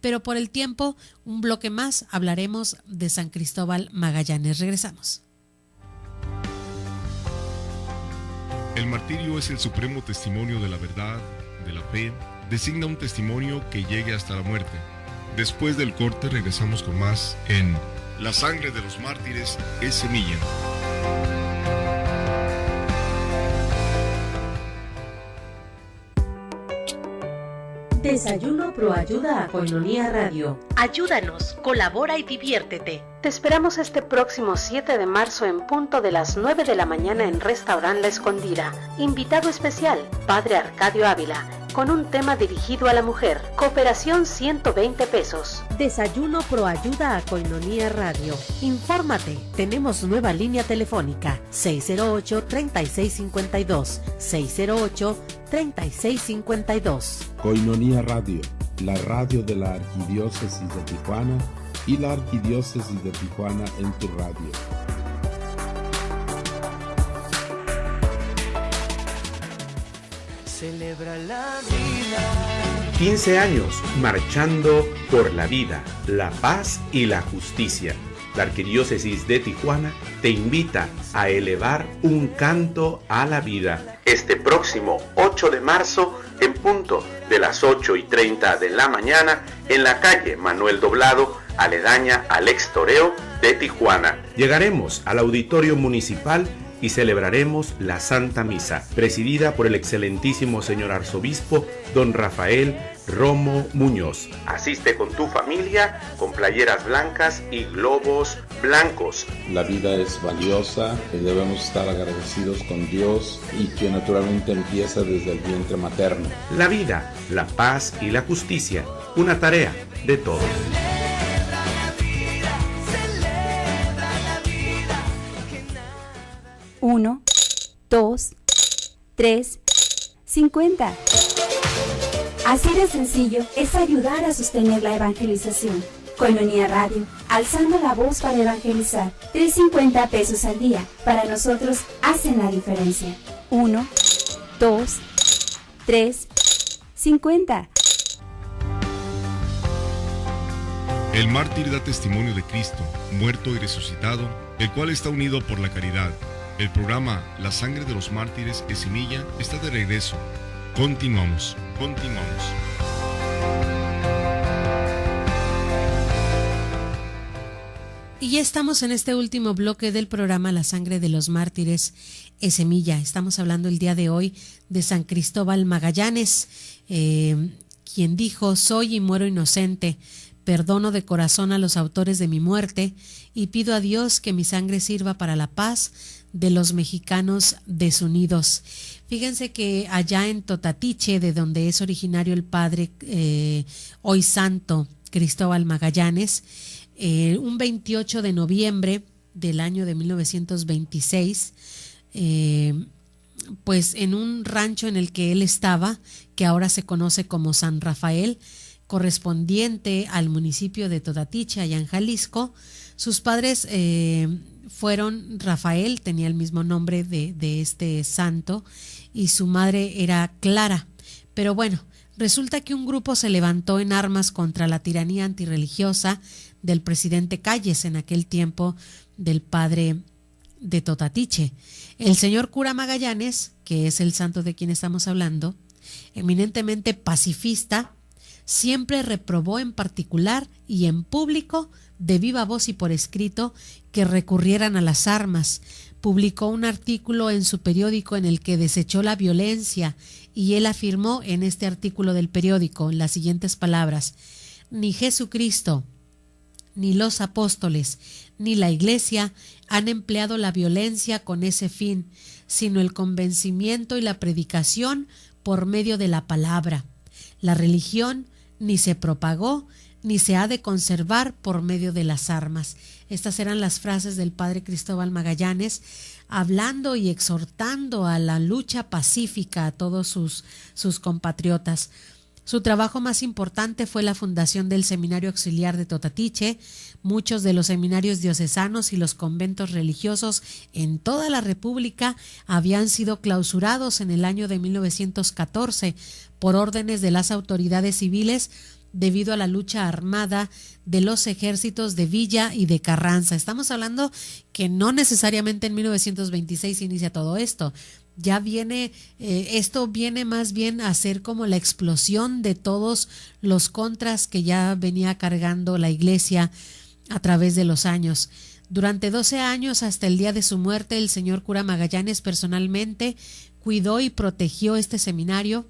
pero por el tiempo, un bloque más, hablaremos de San Cristóbal Magallanes. Regresamos. El martirio es el supremo testimonio de la verdad, de la fe, designa un testimonio que llegue hasta la muerte. Después del corte regresamos con más en La sangre de los mártires es semilla. Desayuno Proayuda a Koinonia Radio. Ayúdanos, colabora y diviértete. Te esperamos este próximo 7 de marzo en punto de las 9 de la mañana en Restaurant La Escondida. Invitado especial, Padre Arcadio Ávila, con un tema dirigido a la mujer. Cooperación 120 pesos. Desayuno Proayuda a Koinonia Radio. Infórmate, tenemos nueva línea telefónica 608-3652, 608-3652. Koinonia Radio, la radio de la Arquidiócesis de Tijuana y la Arquidiócesis de Tijuana en tu radio. Celebra la vida. 15 años marchando por la vida, la paz y la justicia. La Arquidiócesis de Tijuana te invita a elevar un canto a la vida. Este próximo 8 de marzo, en punto de las 8:30 de la mañana, en la calle Manuel Doblado, aledaña al ex toreo de Tijuana. Llegaremos al auditorio municipal y celebraremos la Santa Misa, presidida por el excelentísimo señor arzobispo, don Rafael Romo Muñoz. Asiste con tu familia, con playeras blancas y globos blancos. La vida es valiosa y debemos estar agradecidos con Dios y que naturalmente empieza desde el vientre materno. La vida, la paz y la justicia, una tarea de todos. 1, 2, 3, 50. Así de sencillo es ayudar a sostener la evangelización. Koinonia Radio, alzando la voz para evangelizar. 3.50 pesos al día. Para nosotros hacen la diferencia. 1, 2, 3, 50. El mártir da testimonio de Cristo, muerto y resucitado, el cual está unido por la caridad. El programa La sangre de los mártires es semilla está de regreso. Continuamos. Y ya estamos en este último bloque del programa La sangre de los mártires es semilla. Estamos hablando el día de hoy de San Cristóbal Magallanes, quien dijo: soy y muero inocente. Perdono de corazón a los autores de mi muerte y pido a Dios que mi sangre sirva para la paz de los mexicanos desunidos. Fíjense que allá en Totatiche, de donde es originario el padre hoy santo Cristóbal Magallanes, un 28 de noviembre del año de 1926, pues en un rancho en el que él estaba, que ahora se conoce como San Rafael, correspondiente al municipio de Totatiche, allá en Jalisco, sus padres fueron Rafael, tenía el mismo nombre de este santo, y su madre era Clara. Pero bueno, resulta que un grupo se levantó en armas contra la tiranía antirreligiosa del presidente Calles, en aquel tiempo del padre de Totatiche. El señor cura Magallanes, que es el santo de quien estamos hablando, eminentemente pacifista, siempre reprobó en particular y en público, de viva voz y por escrito, que recurrieran a las armas. Publicó un artículo en su periódico en el que desechó la violencia, y él afirmó en este artículo del periódico las siguientes palabras: ni Jesucristo, ni los apóstoles, ni la Iglesia han empleado la violencia con ese fin, sino el convencimiento y la predicación por medio de la palabra. La religión ni se propagó, ni se ha de conservar por medio de las armas. Estas eran las frases del padre Cristóbal Magallanes, hablando y exhortando a la lucha pacífica a todos sus compatriotas. Su trabajo más importante fue la fundación del Seminario Auxiliar de Totatiche. Muchos de los seminarios diocesanos y los conventos religiosos en toda la República habían sido clausurados en el año de 1914 por órdenes de las autoridades civiles debido a la lucha armada de los ejércitos de Villa y de Carranza. Estamos hablando que no necesariamente en 1926 inicia todo esto. Ya viene, esto viene más bien a ser como la explosión de todos los contras que ya venía cargando la Iglesia a través de los años. Durante 12 años, hasta el día de su muerte, el señor cura Magallanes personalmente cuidó y protegió este seminario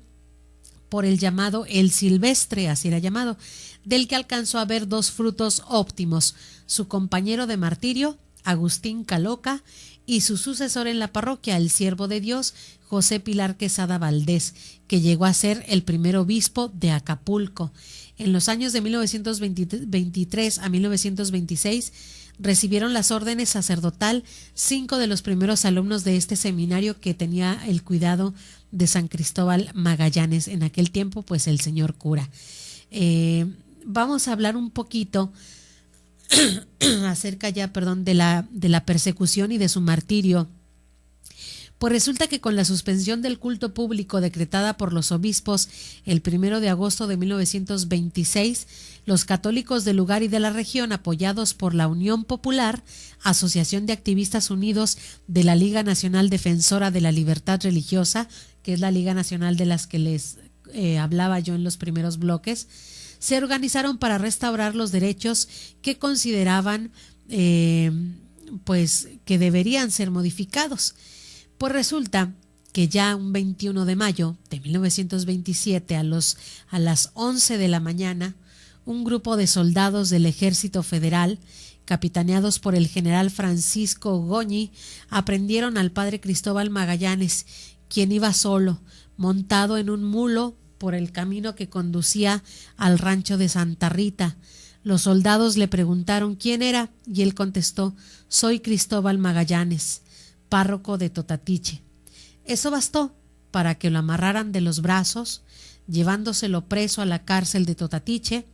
por el llamado El Silvestre, así era llamado, del que alcanzó a ver dos frutos óptimos: su compañero de martirio, Agustín Caloca, y su sucesor en la parroquia, el siervo de Dios, José Pilar Quesada Valdés, que llegó a ser el primer obispo de Acapulco. En los años de 1923 a 1926 recibieron las órdenes sacerdotal 5 de los primeros alumnos de este seminario que tenía el cuidado de San Cristóbal Magallanes, en aquel tiempo pues el señor cura. Vamos a hablar un poquito acerca ya, de la persecución y de su martirio. Pues resulta que con la suspensión del culto público decretada por los obispos el 1 de agosto de 1926, los católicos del lugar y de la región, apoyados por la Unión Popular, Asociación de Activistas Unidos de la Liga Nacional Defensora de la Libertad Religiosa, que es la Liga Nacional de las que les hablaba yo en los primeros bloques, se organizaron para restaurar los derechos que consideraban pues que deberían ser modificados. Pues resulta que ya un 21 de mayo de 1927 a las 11 de la mañana, un grupo de soldados del Ejército Federal, capitaneados por el general Francisco Goñi, aprendieron al padre Cristóbal Magallanes, quien iba solo, montado en un mulo, por el camino que conducía al rancho de Santa Rita. Los soldados le preguntaron quién era y él contestó: soy Cristóbal Magallanes, párroco de Totatiche. Eso bastó para que lo amarraran de los brazos, llevándoselo preso a la cárcel de Totatiche.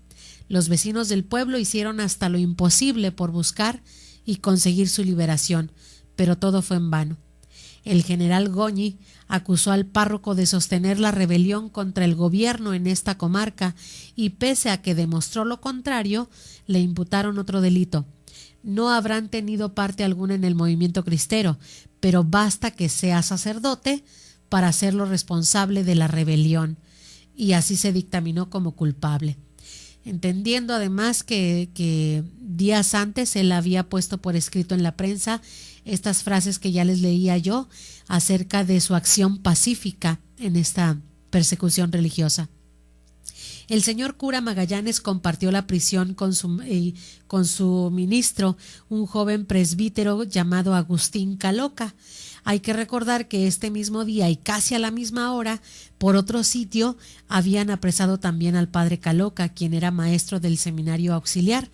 Los vecinos del pueblo hicieron hasta lo imposible por buscar y conseguir su liberación, pero todo fue en vano. El general Goñi acusó al párroco de sostener la rebelión contra el gobierno en esta comarca y, pese a que demostró lo contrario, le imputaron otro delito. No habrán tenido parte alguna en el movimiento cristero, pero basta que sea sacerdote para hacerlo responsable de la rebelión, y así se dictaminó como culpable. Entendiendo además que días antes él había puesto por escrito en la prensa estas frases que ya les leía yo acerca de su acción pacífica en esta persecución religiosa. El señor cura Magallanes compartió la prisión con su ministro, un joven presbítero llamado Agustín Caloca. Hay que recordar que este mismo día y casi a la misma hora, por otro sitio, habían apresado también al padre Caloca, quien era maestro del seminario auxiliar.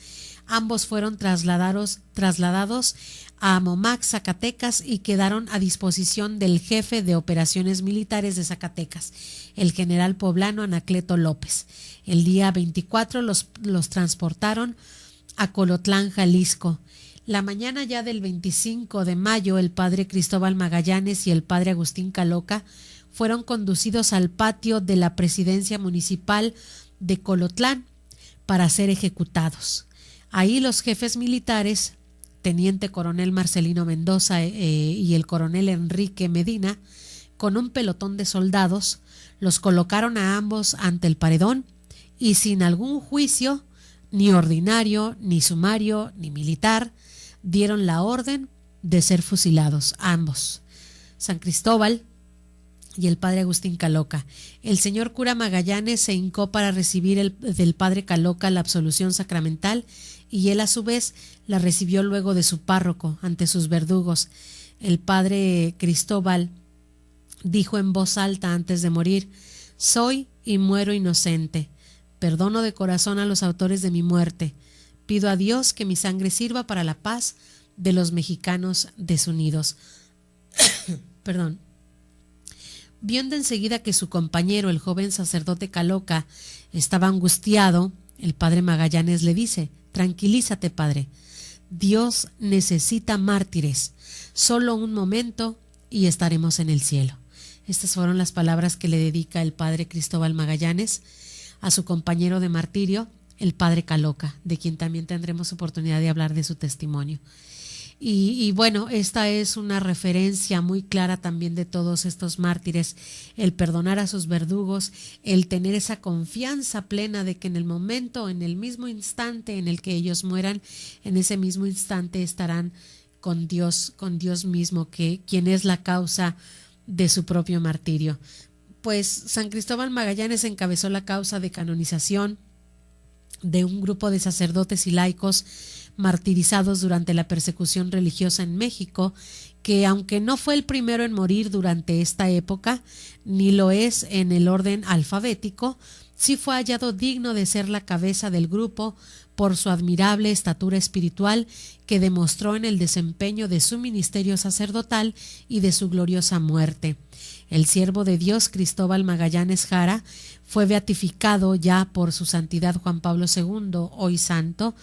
Ambos fueron trasladados a Momac, Zacatecas, y quedaron a disposición del jefe de operaciones militares de Zacatecas, el general poblano Anacleto López. El día 24 los transportaron a Colotlán, Jalisco. La mañana ya del 25 de mayo, el padre Cristóbal Magallanes y el padre Agustín Caloca fueron conducidos al patio de la presidencia municipal de Colotlán para ser ejecutados. Ahí los jefes militares, teniente coronel Marcelino Mendoza y el coronel Enrique Medina, con un pelotón de soldados, los colocaron a ambos ante el paredón y sin algún juicio, ni ordinario, ni sumario, ni militar, dieron la orden de ser fusilados, ambos, San Cristóbal y el padre Agustín Caloca. El señor cura Magallanes se hincó para recibir del padre Caloca la absolución sacramental y él a su vez la recibió luego de su párroco ante sus verdugos. El padre Cristóbal dijo en voz alta antes de morir: soy y muero inocente. Perdono de corazón a los autores de mi muerte. Pido a Dios que mi sangre sirva para la paz de los mexicanos desunidos. Perdón. Viendo enseguida que su compañero, el joven sacerdote Caloca, estaba angustiado, el padre Magallanes le dice: tranquilízate, padre. Dios necesita mártires. Solo un momento y estaremos en el cielo. Estas fueron las palabras que le dedica el padre Cristóbal Magallanes a su compañero de martirio, el padre Caloca, de quien también tendremos oportunidad de hablar de su testimonio. Y bueno, esta es una referencia muy clara también de todos estos mártires, el perdonar a sus verdugos, el tener esa confianza plena de que en el momento, en el mismo instante en el que ellos mueran, en ese mismo instante estarán con Dios mismo, que quien es la causa de su propio martirio. Pues San Cristóbal Magallanes encabezó la causa de canonización de un grupo de sacerdotes y laicos martirizados durante la persecución religiosa en México, que aunque no fue el primero en morir durante esta época, ni lo es en el orden alfabético, sí fue hallado digno de ser la cabeza del grupo por su admirable estatura espiritual que demostró en el desempeño de su ministerio sacerdotal y de su gloriosa muerte. El siervo de Dios Cristóbal Magallanes Jara fue beatificado ya por su santidad Juan Pablo II, hoy santo,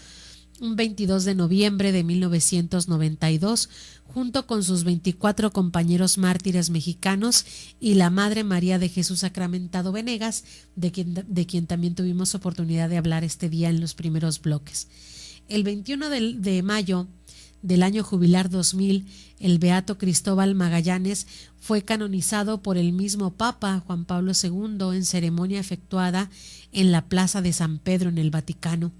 un 22 de noviembre de 1992, junto con sus 24 compañeros mártires mexicanos y la Madre María de Jesús Sacramentado Venegas, de quien también tuvimos oportunidad de hablar este día en los primeros bloques. El 21 de mayo del año jubilar 2000, el beato Cristóbal Magallanes fue canonizado por el mismo Papa Juan Pablo II en ceremonia efectuada en la Plaza de San Pedro en el Vaticano.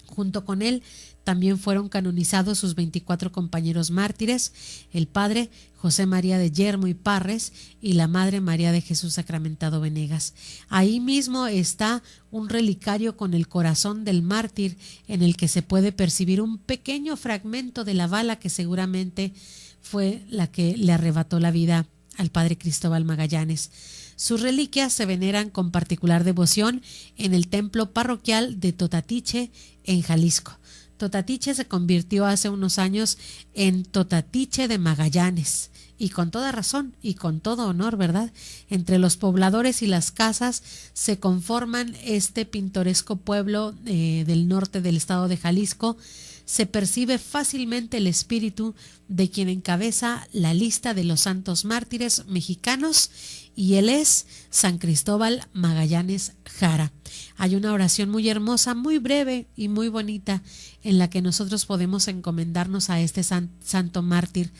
Junto con él también fueron canonizados sus 24 compañeros mártires, el padre José María de Yermo y Parres y la Madre María de Jesús Sacramentado Venegas. Ahí mismo está un relicario con el corazón del mártir, en el que se puede percibir un pequeño fragmento de la bala que seguramente fue la que le arrebató la vida al padre Cristóbal Magallanes. Sus reliquias se veneran con particular devoción en el templo parroquial de Totatiche, en Jalisco. Totatiche se convirtió hace unos años en Totatiche de Magallanes, y con toda razón y con todo honor, ¿verdad? Entre los pobladores y las casas se conforman este pintoresco pueblo del norte del estado de Jalisco. Se percibe fácilmente el espíritu de quien encabeza la lista de los santos mártires mexicanos, y él es San Cristóbal Magallanes Jara. Hay una oración muy hermosa, muy breve y muy bonita, en la que nosotros podemos encomendarnos a este santo mártir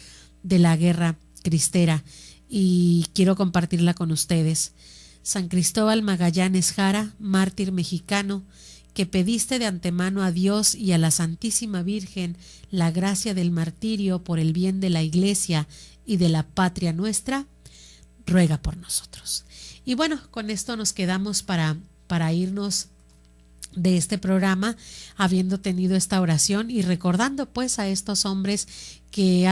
de la guerra cristera, y quiero compartirla con ustedes. San Cristóbal Magallanes Jara, mártir mexicano, que pediste de antemano a Dios y a la Santísima Virgen la gracia del martirio por el bien de la Iglesia y de la patria nuestra, ruega por nosotros. Y bueno, con esto nos quedamos para irnos de este programa, habiendo tenido esta oración y recordando pues a estos hombres que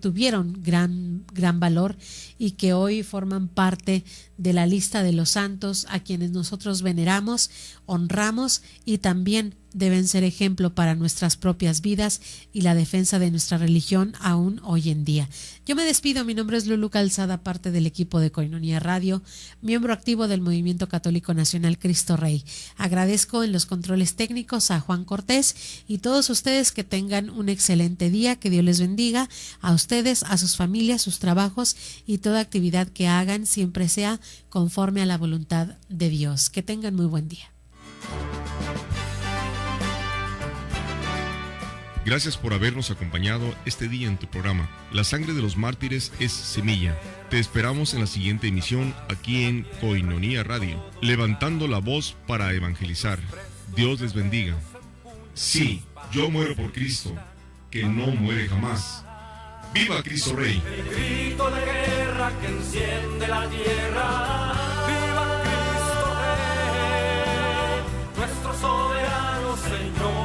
tuvieron gran valor y que hoy forman parte de la lista de los santos a quienes nosotros veneramos, honramos y también deben ser ejemplo para nuestras propias vidas y la defensa de nuestra religión aún hoy en día. Yo me despido, mi nombre es Lulu Calzada, parte del equipo de Koinonia Radio, miembro activo del Movimiento Católico Nacional Cristo Rey. Agradezco en los controles técnicos a Juan Cortés y todos ustedes que tengan un excelente día, que Dios les bendiga, a ustedes, a sus familias, sus trabajos y toda actividad que hagan siempre sea conforme a la voluntad de Dios. Que tengan muy buen día. Gracias por habernos acompañado este día en tu programa. La sangre de los mártires es semilla. Te esperamos en la siguiente emisión aquí en Koinonia Radio, levantando la voz para evangelizar. Dios les bendiga. Sí, yo muero por Cristo, que no muere jamás. ¡Viva Cristo Rey! El grito de guerra que enciende la tierra. ¡Viva Cristo Rey! Nuestro soberano Señor.